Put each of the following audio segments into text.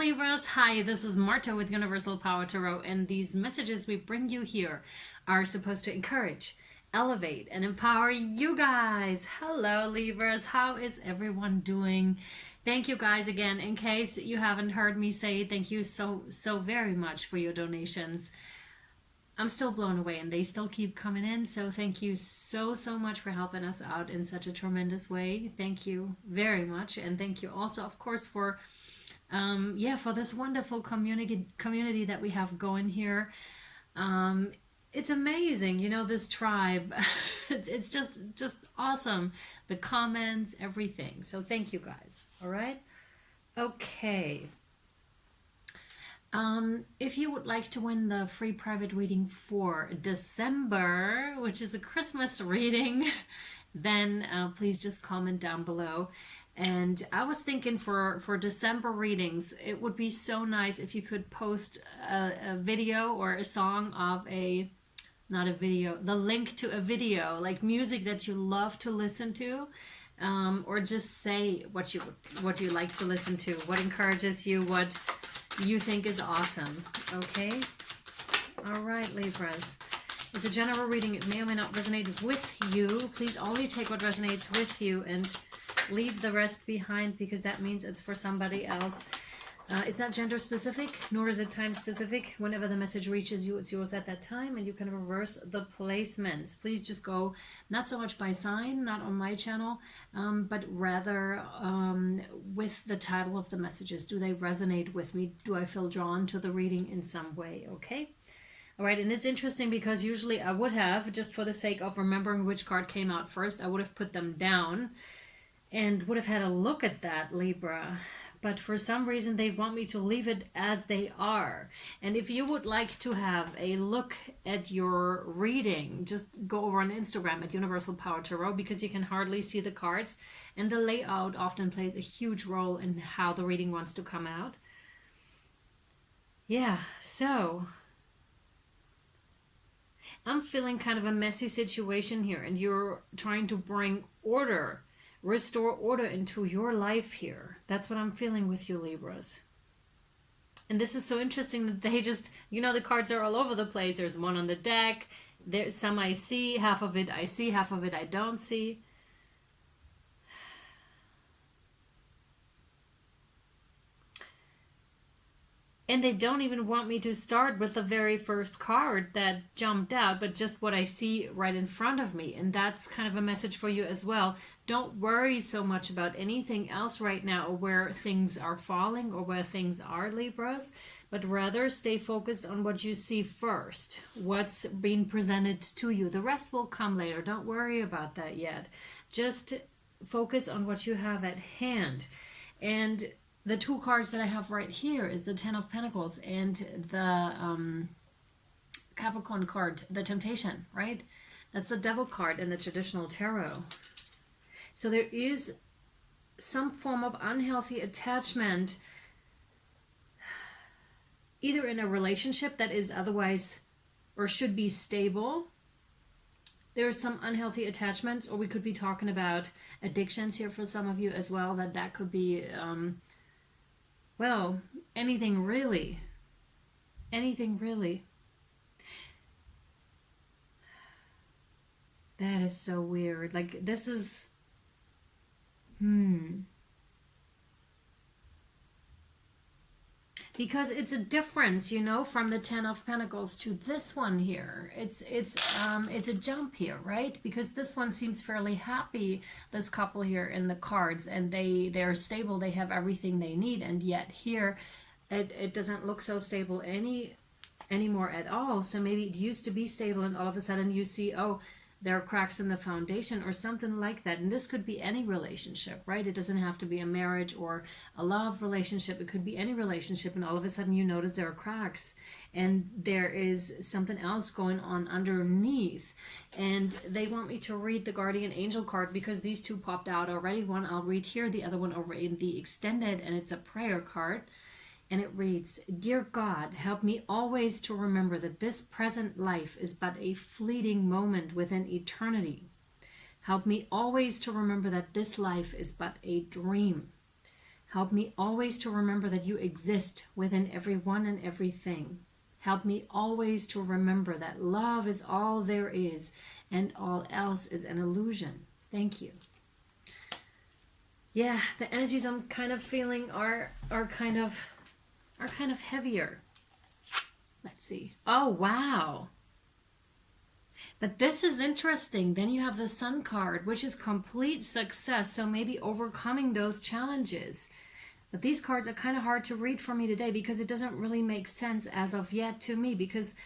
Libras, hi, this is Marthe with Universal Power Tarot, and these messages we bring you here are supposed to encourage, elevate, and empower you guys. Hello Libras, how is everyone doing? Thank you guys again. In case you haven't heard me say, thank you so very much for your donations. I'm still blown away and they still keep coming in, so thank you so much for helping us out in such a tremendous way. Thank you very much, and thank you also of course for for this wonderful community that we have going here. It's amazing, you know, this tribe. It's just awesome, the comments, everything, so thank you guys. All right, okay. If you would like to win the free private reading for December, which is a Christmas reading, then please just comment down below. And I was thinking for December readings, it would be so nice if you could post a video or a song of the link to a video, like music that you love to listen to, or just say what you like to listen to, what encourages you, what you think is awesome. Okay, all right, Libras, it's a general reading. It may or may not resonate with you. Please only take what resonates with you and leave the rest behind, because that means it's for somebody else. It's not gender specific, nor is it time specific. Whenever the message reaches you, it's yours at that time, and you can reverse the placements. Please just go not so much by sign, not on my channel, but rather with the title of the messages. Do they resonate with me? Do I feel drawn to the reading in some way? Okay. All right, and it's interesting because usually I would have, just for the sake of remembering which card came out first, I would have put them down and would have had a look at that, Libra. But for some reason they want me to leave it as they are. And if you would like to have a look at your reading, just go over on Instagram at Universal Power Tarot, because you can hardly see the cards, and the layout often plays a huge role in how the reading wants to come out. Yeah, so I'm feeling kind of a messy situation here, and you're trying to bring order, restore order into your life here. That's what I'm feeling with you, Libras. And this is so interesting that they just, you know, the cards are all over the place. There's one on the deck. There's some I see, half of it I see, half of it I don't see. And they don't even want me to start with the very first card that jumped out, but just what I see right in front of me. And that's kind of a message for you as well. Don't worry so much about anything else right now, or where things are falling or where things are, Libras, but rather stay focused on what you see first, what's being presented to you. The rest will come later. Don't worry about that yet. Just focus on what you have at hand. And the two cards that I have right here is the Ten of Pentacles and the Capricorn card, the Temptation, right? That's the Devil card in the traditional tarot. So there is some form of unhealthy attachment, either in a relationship that is otherwise or should be stable. There's some unhealthy attachments, or we could be talking about addictions here for some of you as well. That could be well, anything really. Anything really. That is so weird. Like, this is... Because it's a difference, you know, from the Ten of Pentacles to this one here. It's a jump here, right? Because this one seems fairly happy, this couple here in the cards, and they're stable, they have everything they need, and yet here it doesn't look so stable anymore at all. So maybe it used to be stable, and all of a sudden you see, oh, there are cracks in the foundation or something like that. And this could be any relationship, right? It doesn't have to be a marriage or a love relationship. It could be any relationship, and all of a sudden you notice there are cracks and there is something else going on underneath. And they want me to read the Guardian Angel card because these two popped out already. One I'll read here, the other one over in the extended, and it's a prayer card. And it reads, "Dear God, help me always to remember that this present life is but a fleeting moment within eternity. Help me always to remember that this life is but a dream. Help me always to remember that you exist within everyone and everything. Help me always to remember that love is all there is and all else is an illusion. Thank you. Yeah, the energies I'm kind of feeling are kind of heavier. Let's see. Oh, wow. But this is interesting. Then you have the Sun card, which is complete success. So maybe overcoming those challenges. But these cards are kind of hard to read for me today because it doesn't really make sense as of yet to me, because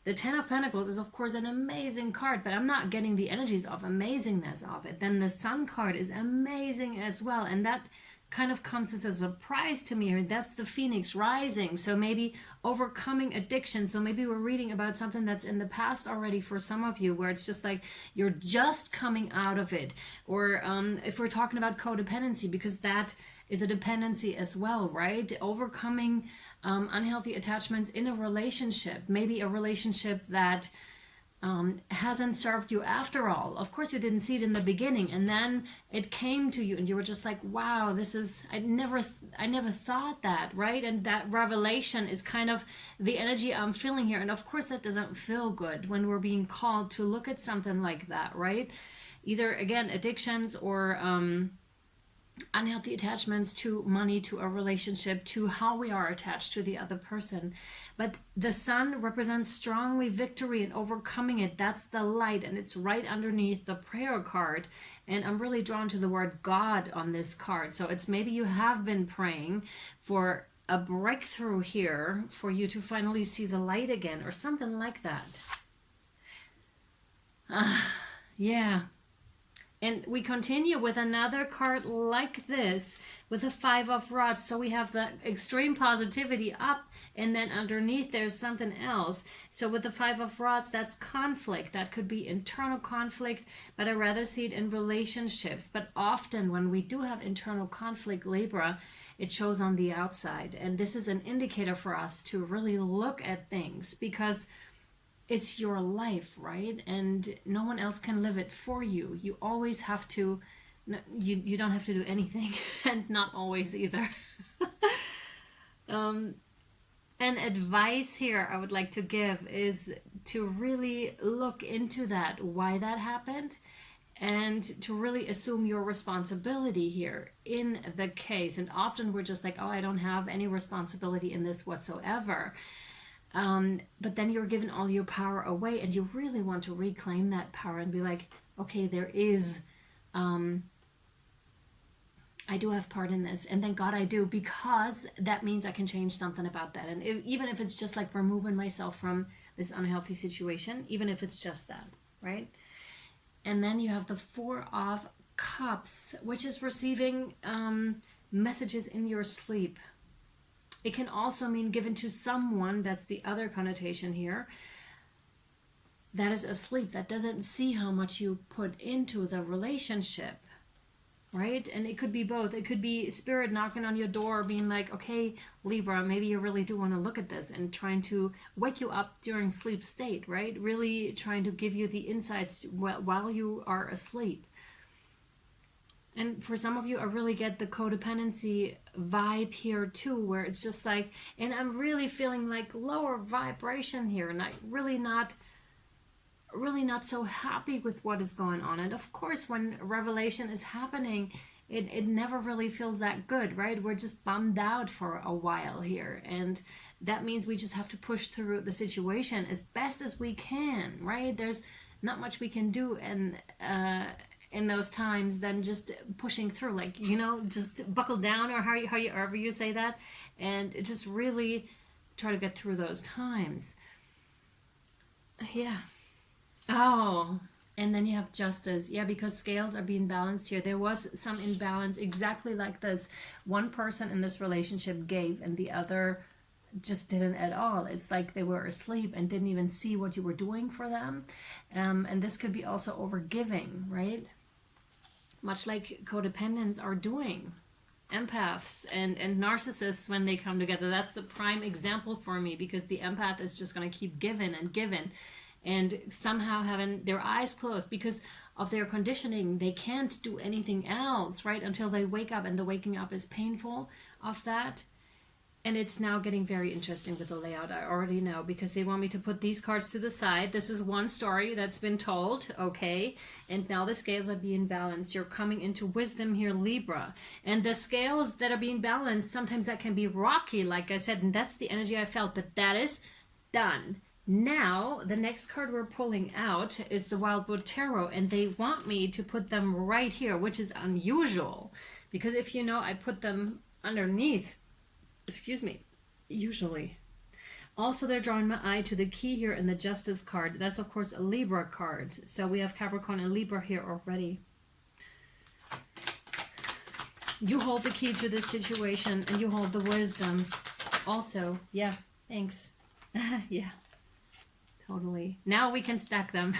the Ten of Pentacles is, of course, an amazing card, but I'm not getting the energies of amazingness of it. Then the Sun card is amazing as well, and that kind of comes as a surprise to me. That's the Phoenix rising, so maybe overcoming addiction. So maybe we're reading about something that's in the past already for some of you, where it's just like you're just coming out of it. Or if we're talking about codependency, because that is a dependency as well, right? Overcoming unhealthy attachments in a relationship, maybe a relationship that hasn't served you after all. Of course, you didn't see it in the beginning, and then it came to you, and you were just like, "Wow, this is I never thought that," right? And that revelation is kind of the energy I'm feeling here. And of course, that doesn't feel good when we're being called to look at something like that, right? Either again, addictions or unhealthy attachments to money, to a relationship, to how we are attached to the other person. But the Sun represents strongly victory and overcoming it. That's the light, and it's right underneath the prayer card. And I'm really drawn to the word God on this card. So it's maybe you have been praying for a breakthrough here, for you to finally see the light again, or something like that. Yeah. And we continue with another card like this with the Five of Rods. So we have the extreme positivity up, and then underneath there's something else. So with the Five of Rods, that's conflict. That could be internal conflict, but I rather see it in relationships. But often when we do have internal conflict, Libra, it shows on the outside. And this is an indicator for us to really look at things, because it's your life, right? And no one else can live it for you. You always have to, you don't have to do anything, and not always either. An advice here I would like to give is to really look into that, why that happened, and to really assume your responsibility here in the case. And often we're just like, oh, I don't have any responsibility in this whatsoever. But then you're giving all your power away, and you really want to reclaim that power and be like, okay, there is, I do have part in this, and thank God I do, because that means I can change something about that. And even if it's just like removing myself from this unhealthy situation, even if it's just that, right? And then you have the Four of Cups, which is receiving messages in your sleep. It can also mean given to someone, that's the other connotation here, that is asleep, that doesn't see how much you put into the relationship, right? And it could be both. It could be spirit knocking on your door, being like, okay, Libra, maybe you really do want to look at this, and trying to wake you up during sleep state, right? Really trying to give you the insights while you are asleep. And for some of you, I really get the codependency vibe here too, where it's just like, and I'm really feeling like lower vibration here, and I'm really not so happy with what is going on. And of course, when revelation is happening, it never really feels that good, right? We're just bummed out for a while here, and that means we just have to push through the situation as best as we can, right? There's not much we can do, and in those times than just pushing through, like, you know, just buckle down, or however you say that, and just really try to get through those times. Yeah. Oh, and then you have Justice. Yeah, because scales are being balanced here. There was some imbalance, exactly like this. One person in this relationship gave, and the other just didn't at all. It's like they were asleep and didn't even see what you were doing for them. And this could be also over giving, right? Much like codependents are doing. Empaths and narcissists, when they come together, that's the prime example for me, because the empath is just going to keep giving and giving, and somehow having their eyes closed because of their conditioning. They can't do anything else, right, until they wake up, and the waking up is painful of that. And it's now getting very interesting with the layout, I already know, because they want me to put these cards to the side. This is one story that's been told, okay? And now the scales are being balanced. You're coming into wisdom here, Libra. And the scales that are being balanced, sometimes that can be rocky, like I said, and that's the energy I felt, but that is done. Now, the next card we're pulling out is the Wildwood Tarot, and they want me to put them right here, which is unusual. Because if you know, I put them underneath, excuse me, usually. Also, they're drawing my eye to the key here in the Justice card. That's, of course, a Libra card. So we have Capricorn and Libra here already. You hold the key to this situation, and you hold the wisdom. Also, yeah, thanks. Yeah, totally. Now we can stack them.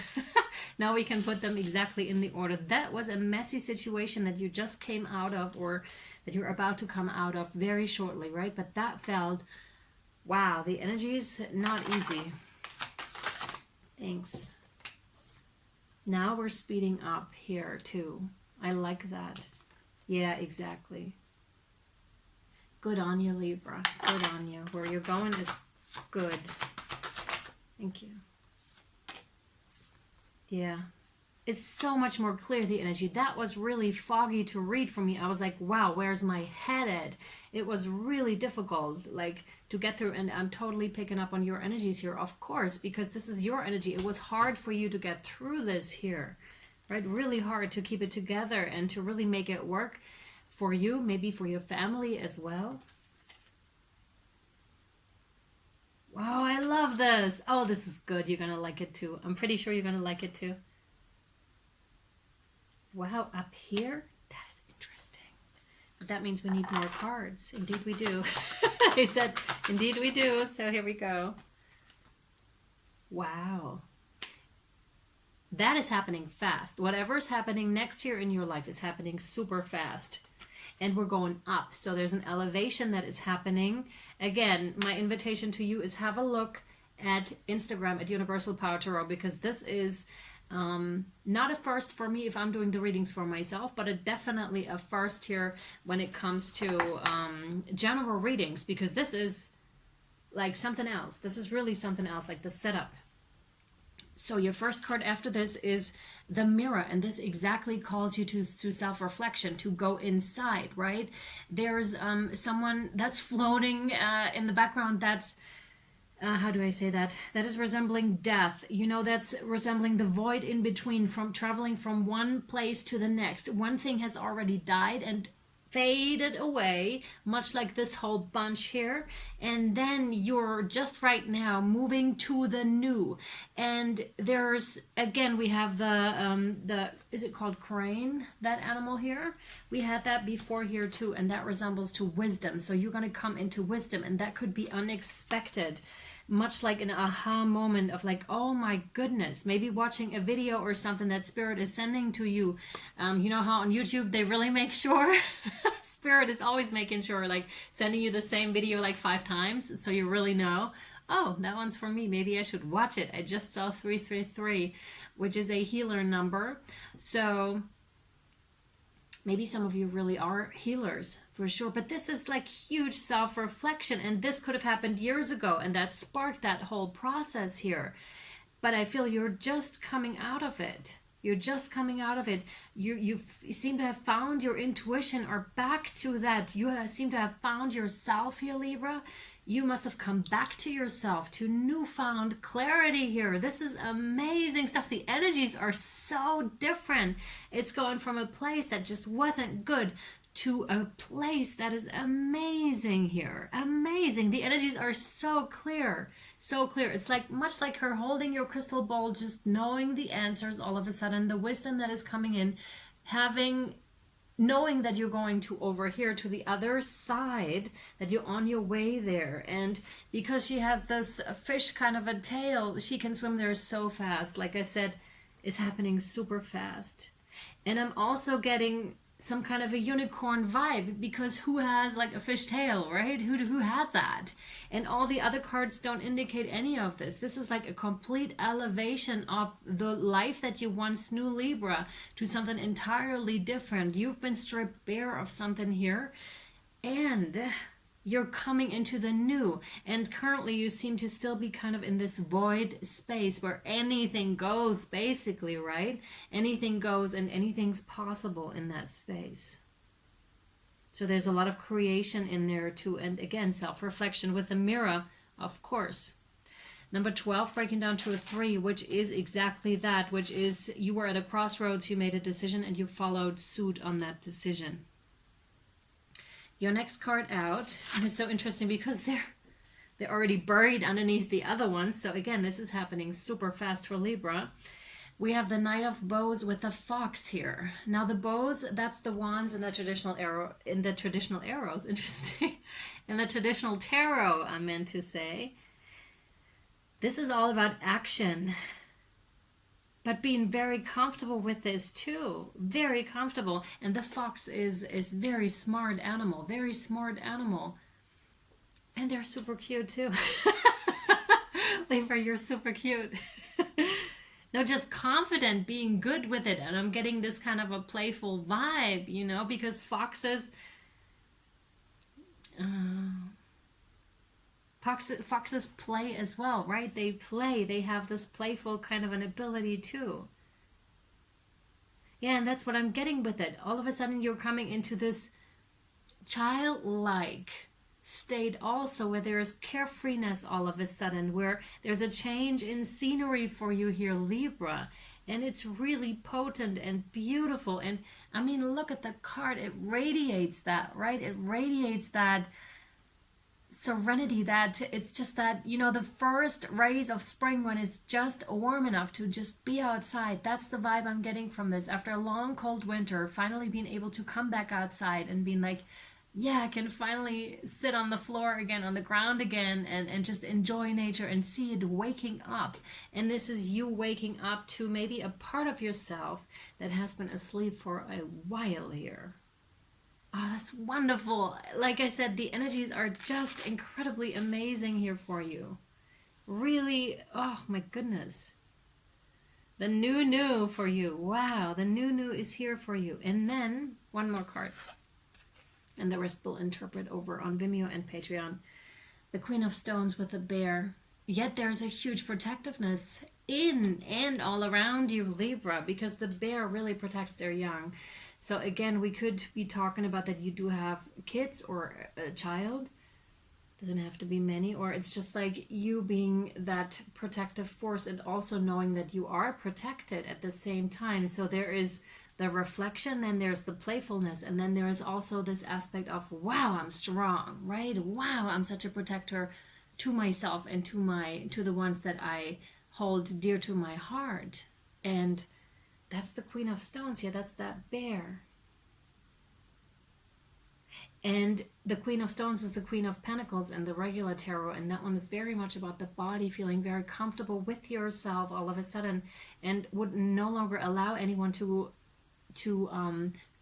Now we can put them exactly in the order. That was a messy situation that you just came out of, or that you're about to come out of very shortly, right? But that felt, wow, the energy is not easy. Thanks. Now we're speeding up here too. I like that. Yeah, exactly. Good on you, Libra. Good on you. Where you're going is good. Thank you. Yeah. It's so much more clear, the energy. That was really foggy to read for me. I was like, wow, where's my head at? It was really difficult, like, to get through, and I'm totally picking up on your energies here, of course, because this is your energy. It was hard for you to get through this here, right? Really hard to keep it together and to really make it work for you, maybe for your family as well. Wow, I love this. Oh, this is good. You're going to like it too. I'm pretty sure you're going to like it too. Wow, up here? That is interesting. But that means we need more cards. Indeed we do. I said, indeed we do. So here we go. Wow. That is happening fast. Whatever's happening next year in your life is happening super fast. And we're going up. So there's an elevation that is happening. Again, my invitation to you is have a look at Instagram at Universal Power Tarot, because this is not a first for me if I'm doing the readings for myself, but definitely a first here when it comes to general readings, because this is like something else. This is really something else, like the setup. So your first card after this is the Mirror, and this exactly calls you to self-reflection, to go inside, right? There's someone that's floating in the background that's how do I say that? That is resembling death. You know, that's resembling the void in between, from traveling from one place to the next. One thing has already died and faded away, much like this whole bunch here, and then you're just right now moving to the new. And there's, again, we have the is it called crane, that animal here? We had that before here too, and that resembles to wisdom. So you're going to come into wisdom, and that could be unexpected, much like an aha moment of like, oh my goodness, maybe watching a video or something that Spirit is sending to you. You know how on YouTube they really make sure Spirit is always making sure, like sending you the same video like 5 times, so you really know, oh, that one's for me, maybe I should watch it. I just saw 333, which is a healer number. So maybe some of you really are healers for sure, but this is like huge self-reflection, and this could have happened years ago, and that sparked that whole process here. But I feel you're just coming out of it. You're just coming out of it. You seem to have found your intuition, or back to that. You seem to have found yourself here, Libra. You must have come back to yourself, to newfound clarity here. This is amazing stuff. The energies are so different. It's going from a place that just wasn't good to a place that is amazing here. Amazing. The energies are so clear. So clear. It's like much like her holding your crystal ball, just knowing the answers all of a sudden, the wisdom that is coming in, knowing that you're going to over here to the other side, that you're on your way there. And because she has this fish kind of a tail, she can swim there so fast. Like I said, it's happening super fast. And I'm also getting some kind of a unicorn vibe, because who has like a fish tail, right? Who has that? And all the other cards don't indicate any of this. This is like a complete elevation of the life that you once knew, Libra, to something entirely different. You've been stripped bare of something here, and you're coming into the new. And currently you seem to still be kind of in this void space where anything goes, basically, right? Anything goes and anything's possible in that space. So there's a lot of creation in there too. And again, self-reflection with the mirror, of course. Number 12, breaking down to a 3, which is exactly that, which is you were at a crossroads, you made a decision, and you followed suit on that decision. Your next card out, and it's so interesting because they're already buried underneath the other one. So again, this is happening super fast for Libra. We have the Knight of Bows with the fox here. Now the bows, that's the wands in the traditional arrows. Interesting. In the traditional tarot, I meant to say. This is all about action, but being very comfortable with this too. Very comfortable. And the fox is very smart animal. Very smart animal. And they're super cute too. Libra, you're super cute. No, just confident, being good with it. And I'm getting this kind of a playful vibe, you know, because foxes... Foxes play as well, right? They play. They have this playful kind of an ability too. Yeah, and that's what I'm getting with it. All of a sudden you're coming into this childlike state also, where there's carefreeness all of a sudden, where there's a change in scenery for you here, Libra. And it's really potent and beautiful. And I mean, look at the card. It radiates that, right? It radiates that serenity, that it's just that, you know, the first rays of spring when it's just warm enough to just be outside. That's the vibe I'm getting from this. After a long cold winter, finally being able to come back outside and being like, yeah, I can finally sit on the floor again, on the ground again, and just enjoy nature and see it waking up. And this is you waking up to maybe a part of yourself that has been asleep for a while here. Oh, that's wonderful. Like I said, the energies are just incredibly amazing here for you. Really, oh my goodness. The new for you. Wow, the new is here for you. And then, one more card. And the rest will interpret over on Vimeo and Patreon. The Queen of Stones with the bear. Yet there's a huge protectiveness in and all around you, Libra, because the bear really protects their young. So again, we could be talking about that you do have kids or a child. Doesn't have to be many, or it's just like you being that protective force and also knowing that you are protected at the same time. So there is the reflection, then there's the playfulness, and then there is also this aspect of, wow, I'm strong, right? Wow, I'm such a protector to myself and to the ones that I hold dear to my heart. And that's the Queen of Stones. Yeah, that's that bear. And the Queen of Stones is the Queen of Pentacles in the regular tarot, and that one is very much about the body, feeling very comfortable with yourself all of a sudden, and would no longer allow anyone to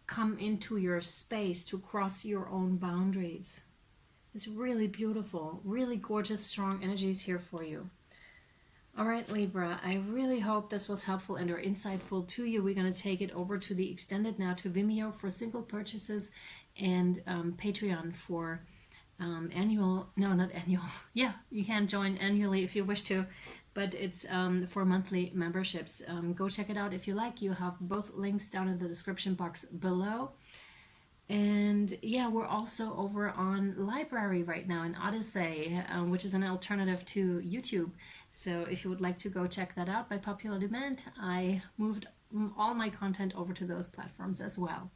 come into your space, to cross your own boundaries. It's really beautiful, really gorgeous, strong energies here for you. All right, Libra, I really hope this was helpful and or insightful to you. We're going to take it over to the extended now, to Vimeo for single purchases, and Patreon for annual, no, not annual. Yeah, you can join annually if you wish to, but it's for monthly memberships. Go check it out if you like. You have both links down in the description box below. And yeah, we're also over on Library right now in Odyssey, which is an alternative to YouTube. So if you would like to go check that out, by popular demand, I moved all my content over to those platforms as well.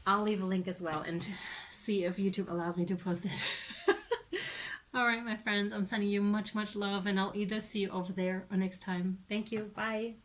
I'll leave a link as well and see if YouTube allows me to post it. All right, my friends, I'm sending you much, much love, and I'll either see you over there or next time. Thank you. Bye.